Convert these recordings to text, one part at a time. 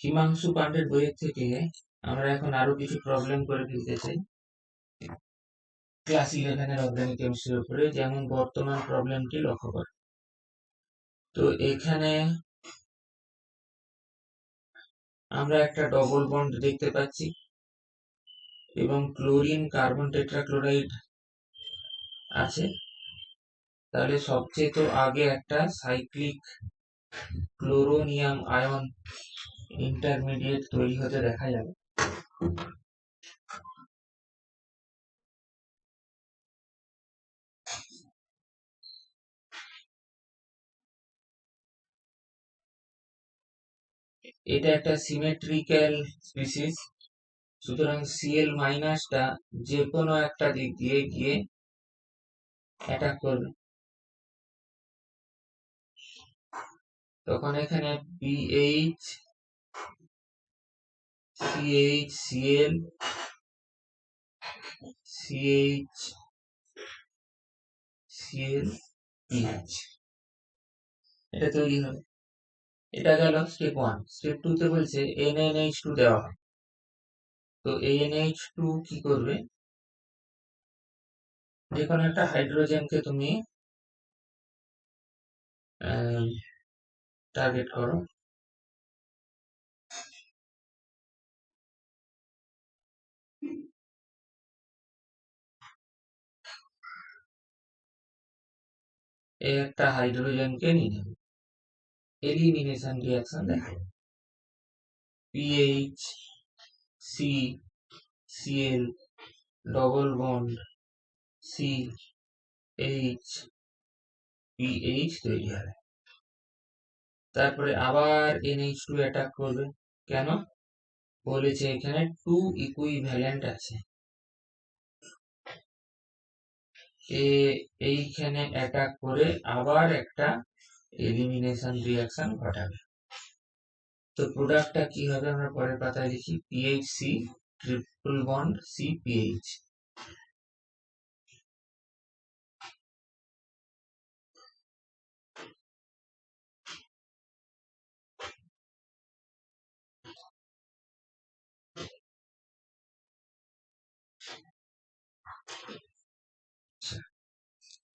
হিমাংশু পান্ডের বইয়ের থেকে আমরা এখন আরো কিছু প্রবলেম করে ফেলতে চাই ক্লাস 11 অর্গানিক কেমিস্ট্রির উপরে, যেমন বর্তমান প্রবলেমটি লক্ষ্য কর। তো এখানে আমরা একটা ডবল বন্ড দেখতে পাচ্ছি এবং ক্লোরিন কার্বন টেট্রাক্লোরাইড আছে। তাহলে সবচেয়ে তো আগে একটা সাইক্লিক ক্লোরোনিয়াম আয়ন ইন্টারমিডিয়েট তৈরি হতে দেখা যাবে। এটা একটা সিমেট্রিক্যাল স্পিসিস, সুতরাং Cl মাইনাসটা যে কোনো একটা দিক দিয়ে গিয়ে অ্যাটাক করবে। তখন এখানে PH CH Cl CH Cl PH এটা তৈরি হবে। এটা গেল স্টেপ 1। স্টেপ 2 তে বলছে NaNH2 দেওয়া হয়। তো NH2 কি করবে, যে কোনো একটা হাইড্রোজেনকে তুমি টার্গেট করো, এই একটা হাইড্রোজেনকে নিয়ে নেবে, এলিমিনেশন রিঅ্যাকশন দেখাবে। PH C Cl double bond C H PH তৈরি হবে। তারপরে আবার NH2 অ্যাটাক করবে। কেন? বলেছে এখানে 2 ইকুইভ্যালেন্ট আছে। এইখানে অ্যাটাক করে আবার একটা এলিমিনেশন রিঅ্যাকশন ঘটাবে। তো প্রোডাক্টটা কি হবে আমরা পরের পাতায় লিখি, PHC ট্রিপল বন্ড CPH।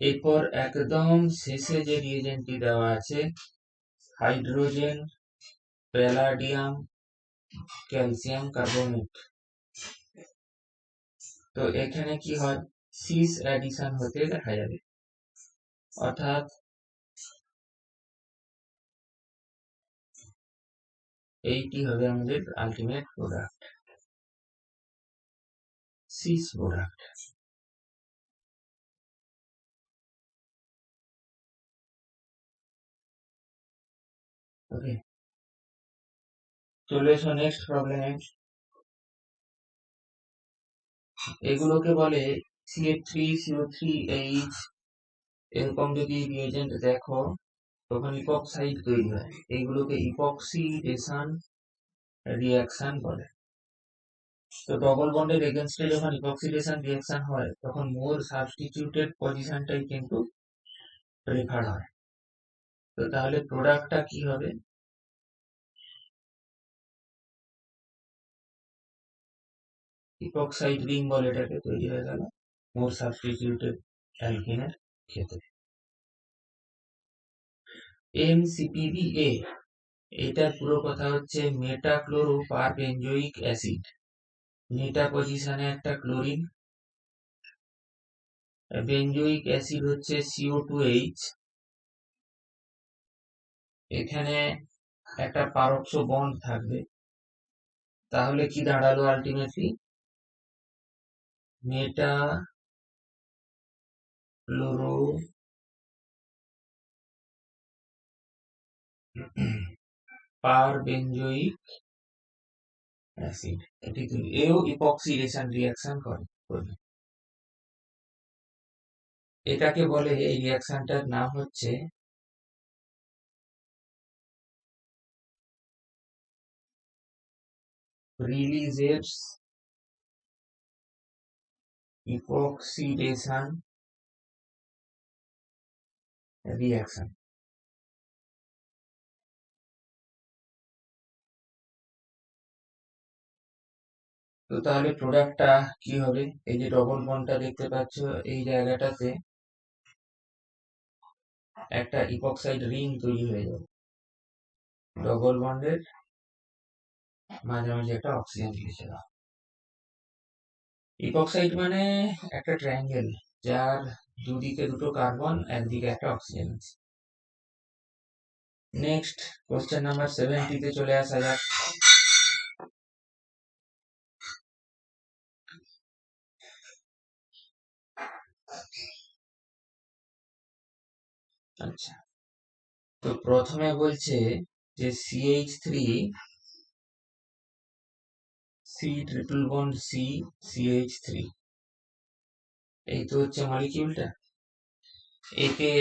এরপর একদম শেষে যে রিএজেন্টটি দেওয়া আছে, হাইড্রোজেন প্যালাডিয়াম ক্যালসিয়াম কার্বনেট। তো এখানে কি হয়, সিস অ্যাডিশন হতে দেখা যাবে, অর্থাৎ এইটি হবে আমাদের আলটিমেট প্রোডাক্ট, সিস প্রোডাক্ট। ওকে, চলে এসো নেক্সট প্রবলেমে। এগুলোকে বলে CH3CO3H। এরকম যদি রিএজেন্ট দেখো তখন ইপক্সাইড তৈরি হয়, এইগুলোকে ইপক্সিডেশন রিঅ্যাকশন বলে। তো ডবল বন্ডের এগেনস্টে যখন ইপক্সিডেশন রিঅ্যাকশন হয় তখন মোর সাবস্টিটিউটেড পজিশনটাই কিন্তু প্রেফার হয়। তো তাহলে প্রোডাক্টটা কি হবে, ইপক্সাইড রিং বলে এটাকে, তৈরি হয়ে গেল মোর সাবস্টিটিউটেড অ্যালকিনের ক্ষেত্রে। MCPBA, এটার পুরো কথা হচ্ছে মেটাক্লোরো পারবেনজোইক অ্যাসিড। মেটা পজিশনে একটা ক্লোরিন, বেনজোইক অ্যাসিড হচ্ছে CO2H। এখানে একটা পারক্ষ বন্ড থাকবে, তাহলে কি দাঁড়ালো আলটিমেটলি, মেটা ক্লোরো পারবেনজোইক অ্যাসিড। এটি তৈরি, এও ইপক্সিডেশন রিঅ্যাকশন করবে। এটাকে বলে, এই রিঅ্যাকশনটার নাম হচ্ছে রিলিজেস ইপক্সিডেশন রিঅ্যাকশন। তো তাহলে প্রোডাক্টটা কি হবে? এই যে ডবল বন্ডটা দেখতে পাচ্ছ, এই জায়গাটাতে একটা ইপক্সাইড রিং তৈরি হয়ে যাবে। ডবল বন্ডের মাঝামাঝি একটা অক্সিজেন লিখে দাও। ইপক্সাইড মানে একটা ট্রায়াঙ্গেল, যার দুদিকে দুটো কার্বন, একদিকে একটা অক্সিজেন আছে। নেক্সট কোশ্চেন নাম্বার 70 তে চলে আসা যাক। আচ্ছা, তো প্রথমে বলছে যে CH3 C triple bond C CH3, এই তো হচ্ছে মলিকিউলটা। একে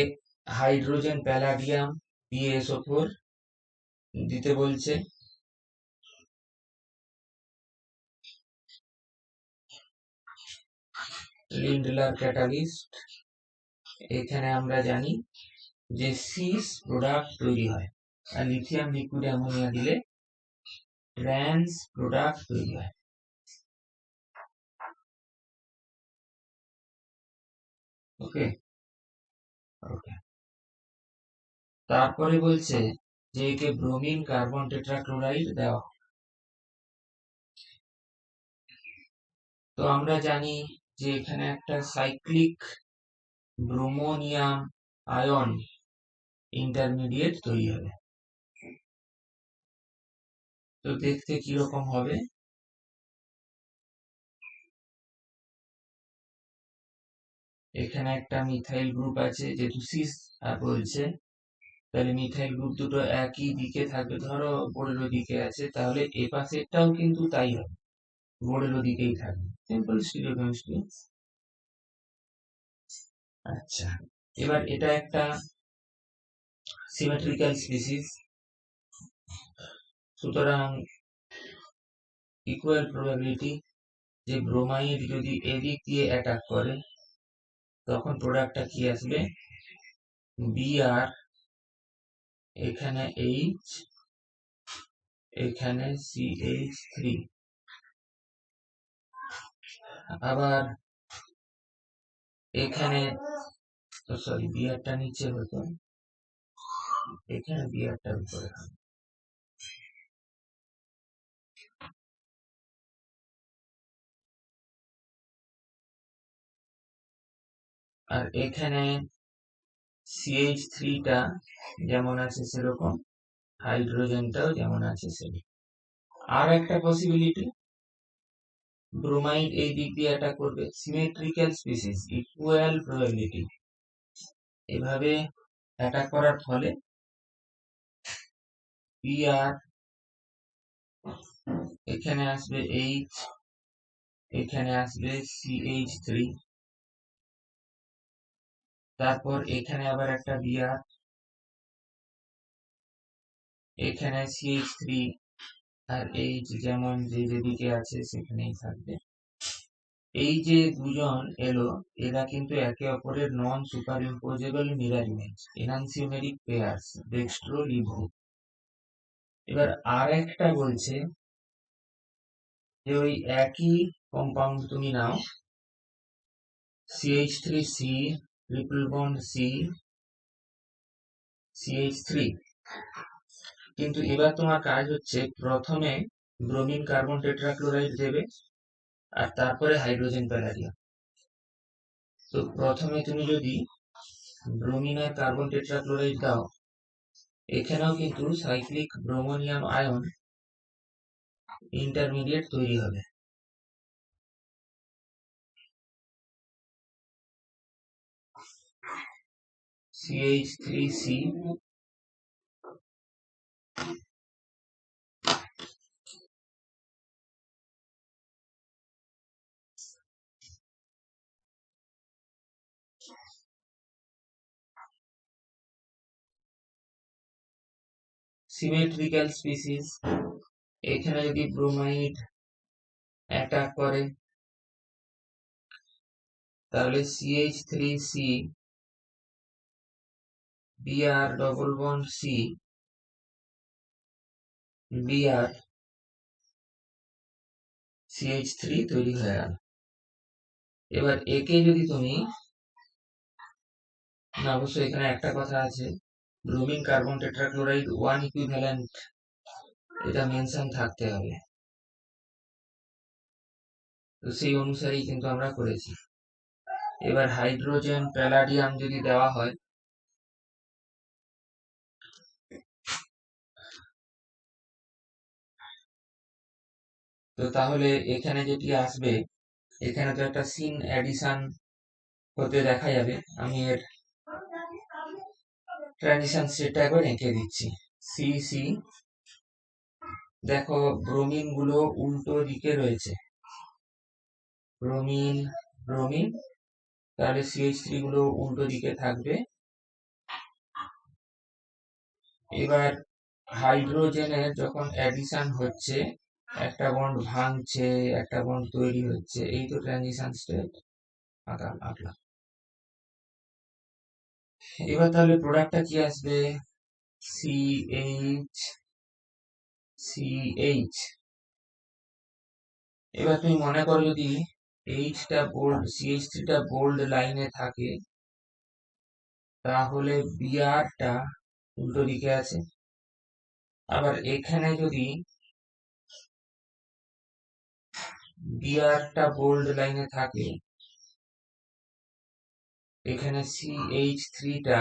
হাইড্রোজেন প্যালাডিয়াম PaSO4 দিতে বলছে। লিন্ডলার ক্যাটালিস্ট, এখানে আমরা জানি যে সিস প্রোডাক্ট তৈরি হয়, আর লিথিয়াম লিকুইড অ্যামোনিয়া দিলে ট্রান্স প্রোডাক্ট তৈরি হয়। ওকে ওকে, তারপরে বলছে যে একে ব্রোমিন কার্বন টেট্রাক্লোরাইড দেওয়া। তো আমরা জানি যে এখানে একটা সাইক্লিক ব্রোমোনিয়াম আয়ন ইন্টারমিডিয়েট তৈরি হবে। তো দেখতে কিরকম হবে? এখানে একটা মিথাইল গ্রুপ আছে, যেহেতু সিস বলছে, তাহলে মিথাইল গ্রুপ দুটো একই দিকে থাকবে। ধরো বোর্ডের দিকে আছে, তাহলে এ পাশেরটাও কিন্তু তাই হবে, বোর্ডের দিকেই থাকবে। সিম্পল স্টিরিওকেমিস্ট্রি। আচ্ছা, এবার এটা একটা সিমেট্রিক্যাল স্পিসিস, সুতরাং ইকুয়াল প্রবাবিলিটি যে ব্রোমাইড যদি এদিক দিয়ে অ্যাটাক করে, তখন প্রোডাক্টটা কি আসবে? Br, এখানে H, এখানে CH3। আবার এখানে, সরি, বিআরটা নিচে হতো, এখানে বিআরটা উপরে। আর এখানে CH3টা যেমন আছে সেরকম, হাইড্রোজেনটাও যেমন আছে সেরকম। আর একটা পসিবিলিটি, ব্রোমাইড এই দিক দিয়ে অ্যাটাক করবে, সিমেট্রিক্যাল স্পিসিস, ইকুয়াল প্রবাবিলিটি। এভাবে অ্যাটাক করার ফলে Br, এখানে আসবে H, এখানে আসবে CH3, তারপর এখানে আবার একটা Br, এখানে CH3, আর H যেমন যেদিকে আছে সেখানেই থাকবে। এই যে দুজন এলো, এরা কিন্তু একে অপরের non superimposable mirror image, enantiomeric pairs, dextro levo. এবার আর একটা বলছে যে ওই একই কম্পাউন্ড তুমি নাও, CH3C triple bond C CH3, কিন্তু এবার তোমার কাজ হচ্ছে প্রথমে ব্রোমিন কার্বন টেট্রাক্লোরাইড দেবে, আর তারপরে হাইড্রোজেন প্যালাডিয়াম। তো প্রথমে তুমি যদি ব্রোমিন আর কার্বন টেট্রাক্লোরাইড দাও, এখানেও কিন্তু সাইক্লিক ব্রোমোনিয়াম আয়ন ইন্টারমিডিয়েট তৈরি হবে। CH3C, symmetrical species. এখানে যদি ব্রোমাইড অ্যাটাক করে, তাহলে CH3C Br double bond C Br CH3 তৈরি হয়ে গেল। এবার একে যদি তুমি, না অবশ্যই এখানে একটা কথা আছে, ব্রোমিন কার্বন টেট্রাক্লোরাইড 1 ইকুইভ্যালেন্ট, এটা মেনশন থাকতে হবে। তো সেই অনুসারেই কিন্তু আমরা করেছি। এবার হাইড্রোজেন প্যালাডিয়াম যদি দেওয়া হয়, তো তাহলে এখানে যেটি আসবে, এখানে তো একটা সিন অ্যাডিশন হতে দেখা যাবে। আমি এর ট্রানজিশন সেটটা একবার এঁকে দিচ্ছি। সি সি, দেখো ব্রোমিন গুলো উল্টো দিকে রয়েছে, ব্রোমিন ব্রোমিন, তাহলে CH3 গুলো উল্টো দিকে থাকবে। এবার হাইড্রোজেনের যখন অ্যাডিশন হচ্ছে, একটা বন্ড ভাঙছে, একটা বন্ড তৈরি হচ্ছে, এই তো ট্রানজিশন স্টেট আঁকলাম। এবার তাহলে প্রোডাক্টটা কি আসবে? CH CH। এবার তুমি মনে করো যদি এইচটা বোল্ড, CH3 টা বোল্ড লাইনে থাকে, তাহলে বিআরটা উল্টো দিকে আছে। আবার এখানে যদি বিআরটা বোল্ড লাইনে থাকে, এখানে CH3 টা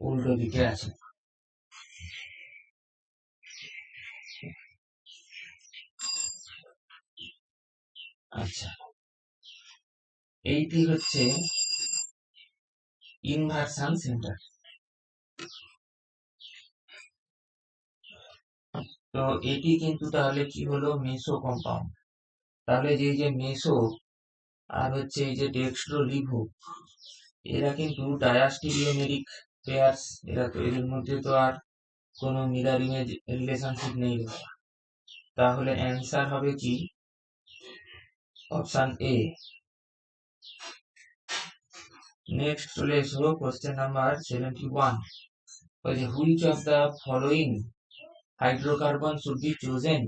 উল্টো দিকে আছে। আচ্ছা, এইটি হচ্ছে ইনভার্সন সেন্টার। তো এটি কিন্তু তাহলে কি হলো? মেসো কম্পাউন্ড। তাহলে যে মেসো আর হচ্ছে এই যে ডেক্সট্রো লিভো, এরা কিন্তু ডায়াস্টিরিওমেরিক পেয়ার্স, এরা তো এর মধ্যে তো আর কোনো মিরর ইমেজ রিলেশনশিপ নেই। তাহলে অ্যান্সার হবে কি? Option A. নেক্সট চলে এসো কোশ্চেন নাম্বার 71। বলছে which of the following hydrocarbon should be chosen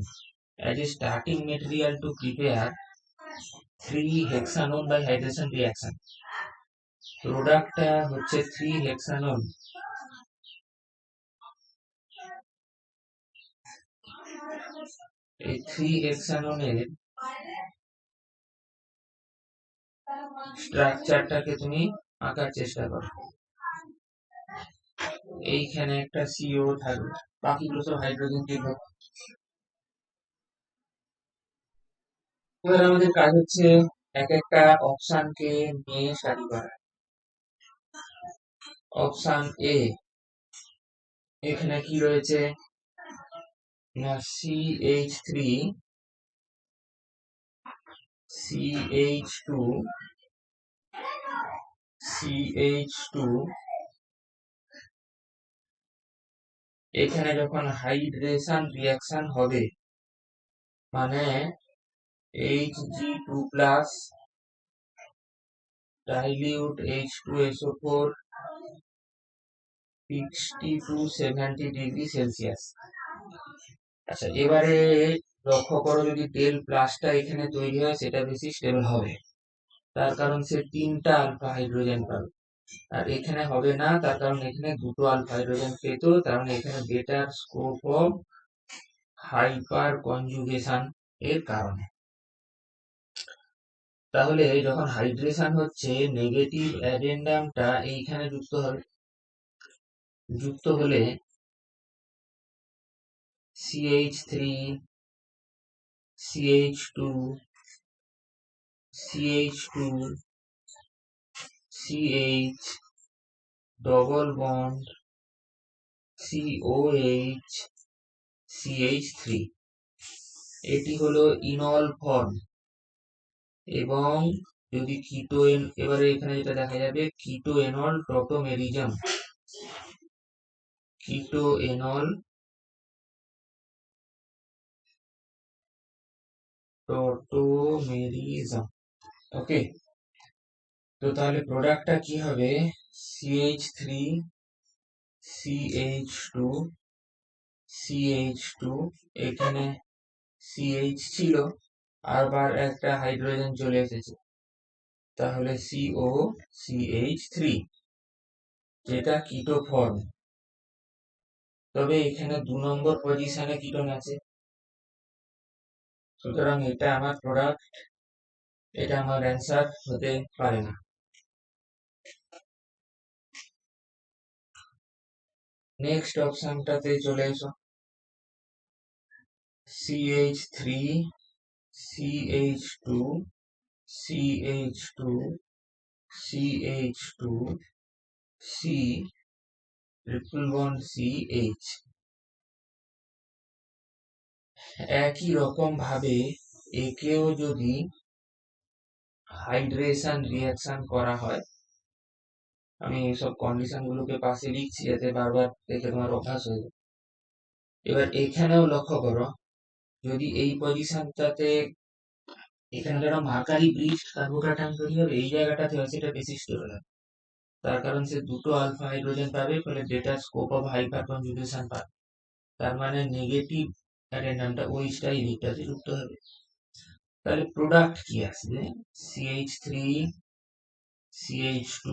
as a starting material to prepare 3-hexanone by hydration reaction. প্রোডাক্টটা হচ্ছে 3-hexanone। এই 3-hexanone এর স্ট্রাকচারটাকে তুমি আঁকার চেষ্টা করো। এইখানে একটা CO থাকবে, বাকিগুলো সব হাইড্রোজেন দিয়ে দেবো। এবার আমাদের কাজ হচ্ছে এক একটা অপশনকে নিয়ে স্টাডি করা। অপশন এ, এখানে কি রয়েছে? না CH3 CH2 CH2, এখানে যখন হাইড্রেশন রিঅ্যাকশন হবে, মানে Hg2 plus dilute H2SO4 60 to 70 degree Celsius. আচ্ছা, এবারে লক্ষ্য করো যদি ডেল প্লাসটা এখানে তৈরি হয়, সেটা বেশি স্টেবল হবে, তার কারণ সে 3টা আলফা হাইড্রোজেন পাবে। আর এখানে হবে না, তার কারণ এখানে 2টো আলফা হাইড্রোজেন পেত, কারণ এখানে better scope of hyper conjugation এর কারণে। তাহলে যখন হাইড্রেশন হচ্ছে, নেগেটিভ অ্যাডেন্ডামটা এইখানে যুক্ত হবে, যুক্ত হলে CH3 CH2 CH2 CH double bond COH CH3, এটি হলো ইনল ফর্ম। এবং যদি কিটোএন, এবারে এখানে যেটা দেখা যাবে কিটোএনল টটোমেরিজম, কিটোএনল টটোমেরিজম। ওকে, তো তাহলে প্রোডাক্টটা কি হবে? CH3 CH2 CH2, এখানে CH ছিল, আবার একটা হাইড্রোজেন চলে এসেছে, তাহলে COCH3, যেটা কিটো ফর্ম। তবে এখানে 2 নম্বর পজিশনে কিটোন আছে, সুতরাং এটা আমার প্রোডাক্ট, এটা আমার অ্যান্সার হতে পারে না। নেক্সট অপশনটাতে চলে এসো। CH3, CH2, CH2, CH2, C, triple bond CH। একই রকম ভাবে একেও যদি হাইড্রেশন রিঅ্যাকশন করা হয়, আমি সব কন্ডিশন গুলোকে পাশে লিখছি যাতে বারবার দেখে তোমার অভ্যাস হয়ে যায়। এবার এখানেও লক্ষ্য করো, যদি এই পজিশনটাতে এখানে ধরো মার্কারি ব্রিজ কার্বোক্যাটায়ন তৈরি হবে, এই জায়গাটাতে হয় সেটা বেশি স্টেবল হবে, তার কারণ সে দুটো আলফা হাইড্রোজেন পাবে, ফলে better scope of hyper conjugation পাবে। তার মানে নেগেটিভ অ্যাডেন্ডামটা ওই স্টাইল দিকটাতে যুক্ত হবে। তাহলে প্রোডাক্ট কি আসবে? CH3, CH2,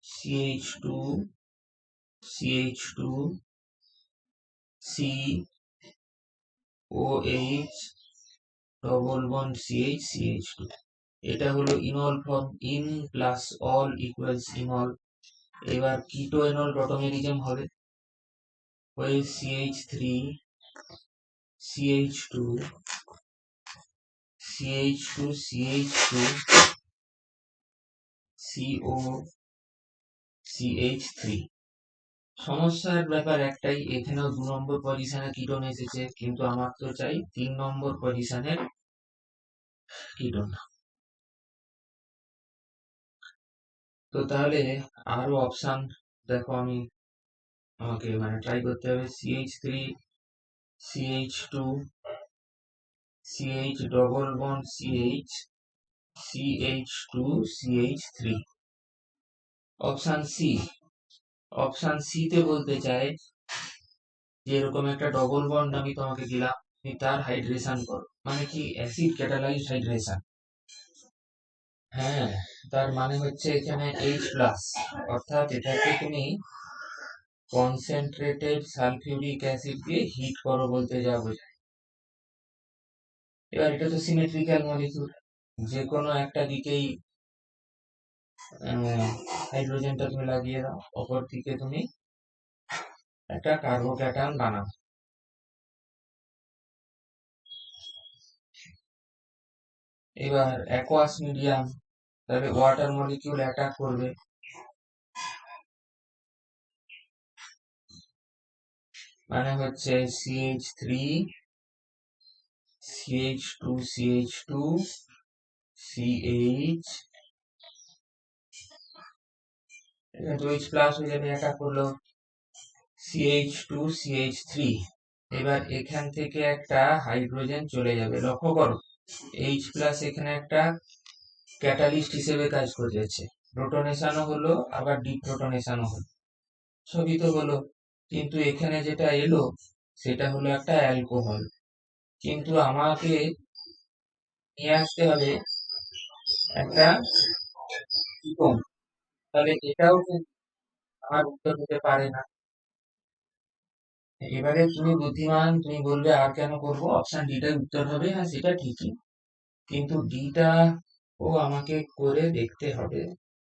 CH2, CH2, C, OH, double bond CH, CH2। এটা হলো enol form, in plus all equals enol. এবার কিটো এনল টটোমেরিজম হবে, হয়ে CH3, CH2, CH2, CH2, CO, CH3। সমস্যার ব্যাপার একটাই, এখানেও 2 নম্বর পজিশনে কিটোন এসেছে, কিন্তু আমার তো চাই 3 নম্বর পজিশনের কিটোন। তো তাহলে আরো অপশন দেখো, আমাকে ট্রাই করতে হবে। CH3, CH2, CH double bond CH, CH2, CH3। Option C. Option C তে বলতে চাই যে এরকম একটা ডবল বন্ড আমি তোমাকে দিলাম, তুমি তার হাইড্রেশন করো, মানে কি অ্যাসিড ক্যাটালাইজড হাইড্রেশন। হ্যাঁ, তার মানে হচ্ছে এখানে H+, অর্থাৎ এটাকে তুমি কনসেন্ট্রেটেড সালফিউরিক অ্যাসিড দিয়ে হিট করো বলতে যা বোঝায়। এবার এটা তো সিমেট্রিক্যাল মলিকিউল, যে কোনো একটা দিকেই হাইড্রোজেনটা তুমি লাগিয়ে দাও, অপর দিকে তুমি একটা কার্বোক্যাটায়ন বানাও। এবার অ্যাকোয়াস মিডিয়াম, তাহলে ওয়াটার মলিকিউল অ্যাটাক করবে, মানে হচ্ছে CH3, CH2, CH2, CH, এখানে তো H প্লাস হয়ে যাবে, অ্যাটাক করলো CH2, CH3। এবার এখান থেকে একটা হাইড্রোজেন চলে যাবে, লক্ষ্য করো H প্লাস এখানে একটা ক্যাটালিস্ট হিসেবে কাজ করে যাচ্ছে, প্রোটনেশনও হলো আবার ডিপ্রোটনেশনও হলো, সবই তো হলো, কিন্তু এখানে যেটা এলো সেটা হলো একটা অ্যালকোহল। কিন্তু আমাকে নিয়ে আসতে হবে একটা কিটোন, তাহলে এটাও কিন্তু আমার উত্তর হতে পারে না। এবারে তুমি বুদ্ধিমান, তুমি বলবে আর কেন করবো, অপশন ডিটাই উত্তর হবে, হ্যাঁ সেটা ঠিকই, কিন্তু ডিটা ও আমাকে করে দেখতে হবে,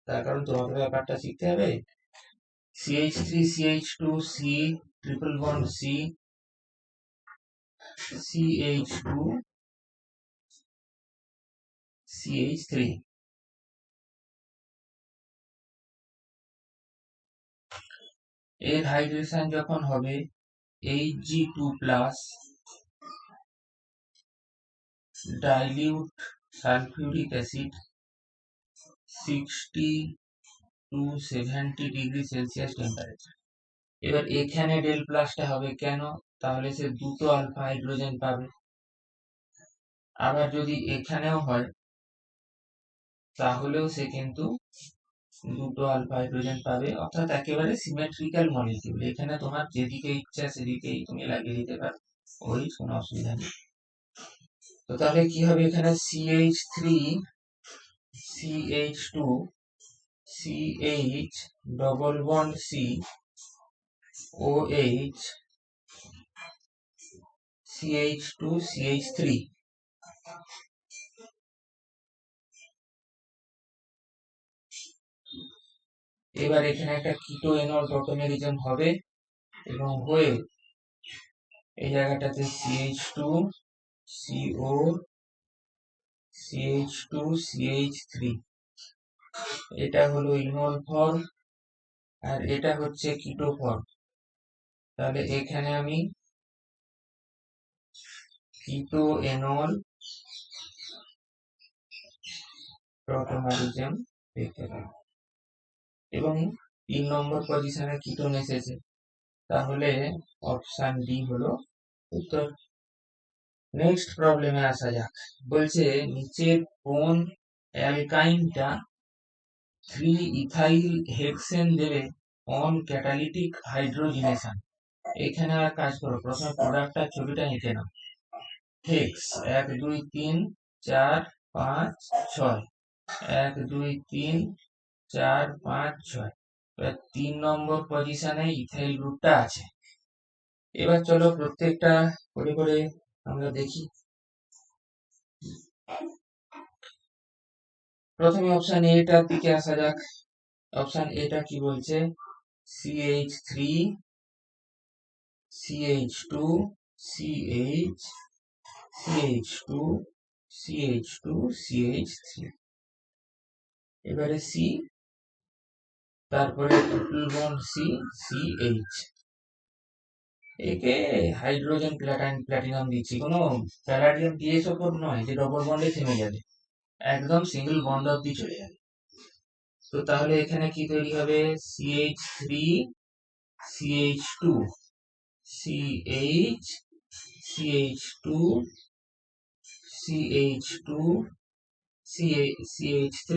তার কারণ তোমাকে ব্যাপারটা শিখতে হবে। CH3, CH2, C, triple bond C, CH2, CH3। এর হাইড্রেশন যখন হবে Hg2+, dilute sulfuric acid 60 to 70 degree Celsius temperature. এবার এখানে ডেল প্লাসটা হবে কেন, তাহলে সে দুটো আলফা হাইড্রোজেন পাবে। আবার যদি এখানেও হয় তাহলেও সে কিন্তু দুটো আলফা হাইড্রোজেন পাবে, অর্থাৎ একেবারে সিমেট্রিক্যাল মলিকিউল, এখানে তোমার যেদিকে ইচ্ছা সেদিকেই তুমি লাগিয়ে দিতে পারো। ওই কোনো অসুবিধা নেই। তো তাহলে কি হবে এখানে CH3 CH2 CH double bond C OH CH2 CH3। এবার এখানে একটা কিটো এনল টটোমেরিজম হবে এবং হয়ে এই জায়গাটাতে CH2 CO CH2 CH3, এটা হলো ইনল ফর্ম আর এটা হচ্ছে কিটো ফর্ম। তাহলে এখানে আমি কিটো এনল টটোমেরিজম দেখতে পাই এবং 3 নম্বর পজিশনে কিটোন এসেছে, তাহলে অপশন ডি হলো উত্তর। নেক্সট প্রবলেমে আসা যাক। বলছে নিচের কোন অ্যালকাইনটা 3 ইথাইল হেক্সেন দেবে অন ক্যাটালিটিক হাইড্রোজিনেশন। এখানে আর কাজ করো, প্রথমে প্রোডাক্টটার ছবিটা এঁকে নাও। হেক্স 1 2 3 4 5 6, 1 2 3 4 5 6। 3 নম্বর পজিশনে ইথাইল গ্রুপটা আছে। এবার চলো প্রত্যেকটা করে করে আমরা দেখি। প্রথমে অপশন এটার দিকে আসা যাক। অপশন এটা কি বলছে? CH3 CH2 CH CH2 CH2 CH3। এবারে C, তারপরে ট্রিপল বন্ড C CH। একে হাইড্রোজেন প্লাটিনাম দিচ্ছি, কোনো প্যালাডিয়াম PSO4 নয় যে ডবল বন্ডে থেমে যাবে, একদম সিঙ্গেল বন্ড অবধি চলে যাবে। তো তাহলে এখানে কি তৈরি হবে? CH3 CH2 CH CH2 CH2 CH3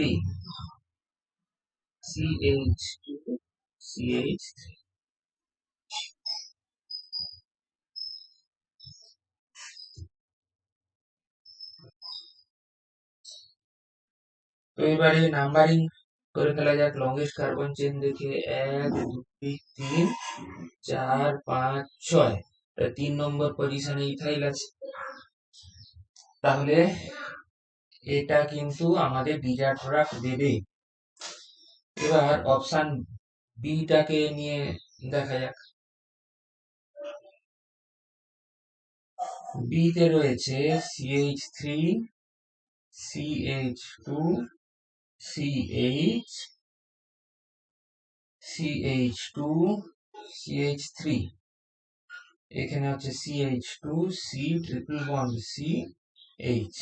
CH2 CH3। তো এবারে নাম্বারিং করে ফেলা যাক লংগেস্ট কার্বন চেন দেখে। 1 2 3 4 5 6। 3 নম্বর পজিশনে ইথাইল আছে, তাহলে এটা কিন্তু আমাদের ডিজার্ট প্রোডাক্ট দেবে। এবার অপশন বিটাকে নিয়ে দেখা যাক। বিতে রয়েছে CH3 CH2 CH CH2 CH3। এখানে হচ্ছে CH2 C triple bond C H।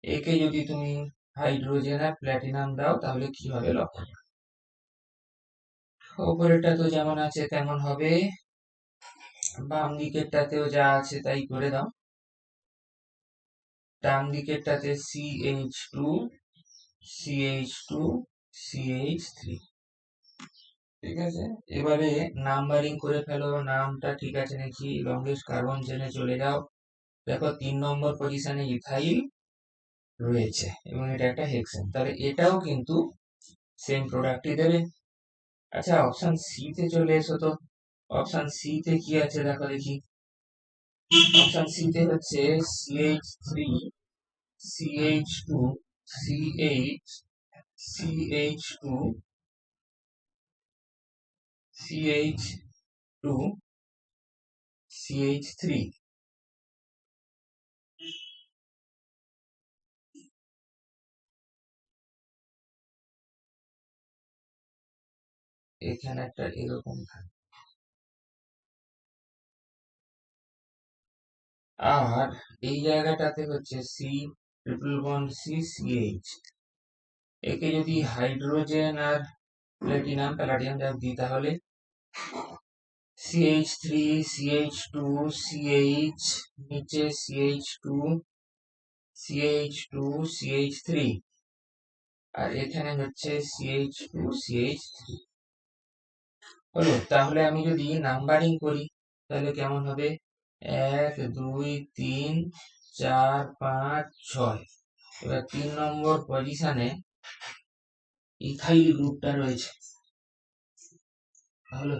একে যদি তুমি হাইড্রোজেন আর প্ল্যাটিনাম দাও তাহলে কি হবে লক্ষ্য করো। উপরেরটা তো যেমন আছে তেমন হবে, বাম দিকেরটাতেও যা আছে তাই করে দাও। ডান দিকেরটাতে CH2 CH2 CH3। ঠিক আছে, এবারে নাম্বারিং করে ফেলো। নামটা ঠিক আছে নাকি? লংগেস্ট কার্বন চেনে চলে যাও। দেখো 3 নম্বর পজিশনে ইথাইল রয়েছে এবং এটা একটা হেক্সেন, তাহলে এটাও কিন্তু সেম প্রোডাক্টই দেবে। আচ্ছা অপশন সি তে চলে এসো তো। অপশন সি তে কি আছে দেখো দেখি। অপশন সি তে হচ্ছে CH3 CH2 CH CH2 CH2 CH3। এখানে একটা এরকম থাকে, আর এই জায়গাটাতে হচ্ছে C triple bond C CH। একে যদি হাইড্রোজেন আর প্যালাডিয়াম যা দিই তাহলে CH3 CH2 CH, নিচে CH2 CH2 CH3 আর এখানে হচ্ছে CH2 CH3 হলো। তাহলে আমি যদি নাম্বারিং করি তাহলে কেমন হবে? 1 2 3 4 5 6। এবার 3 নম্বর পজিশনে ইথাইল গ্রুপটা রয়েছে। তাহলে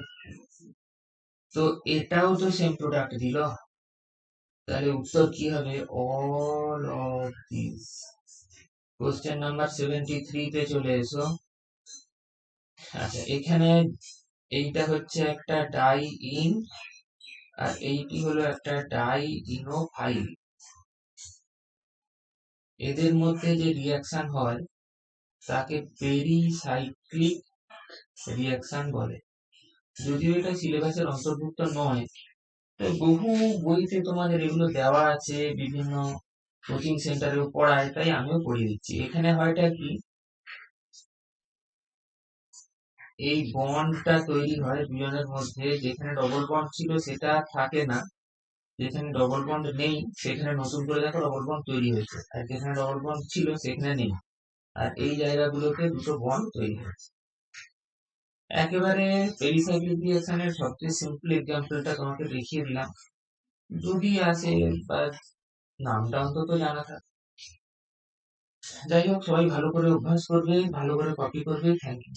তো এটাও তো সেম প্রোডাক্ট দিল, তাহলে উত্তর কি হবে? All of this. Question number 73 তে চলে এসো। আচ্ছা, এখানে এইটা হচ্ছে একটা ডাই ইন, আর এইটি হলো একটা ডাই ইনোফাইল। এদের মধ্যে যে রিয়াকশন হয় তাকে পেরিসাইক্লিক রিয়াকশন বলে। যদিও এটা সিলেবাসের অন্তর্ভুক্ত নয়, তো বহু বইতে তোমাদের এগুলো দেওয়া আছে, বিভিন্ন কোচিং সেন্টারেও পড়ায়, তাই আমিও পড়িয়ে দিচ্ছি। এখানে হয়টা কি, এই বন্ডটা তৈরি হয় দুজনের মধ্যে, যেখানে ডবল বন্ড ছিল সেটা থাকে না, যেখানে ডবল বন্ড নেই সেখানে নতুন করে দেখো ডবল বন্ড তৈরি হয়েছে, আর যেখানে ডবল বন্ড ছিল সেখানে নেই, আর এই জায়গাগুলোতে দুটো বন্ড তৈরি হয়েছে। একেবারে পেরিসাইক্লিক রিঅ্যাকশনের সবচেয়ে সিম্পল এক্সাম্পলটা তোমাকে দেখিয়ে দিলাম, যদি আসে বা নামটা অন্তত জানা থাকে। যাই হোক, সবাই ভালো করে অভ্যাস করবে, ভালো করে কপি করবে। Thank you.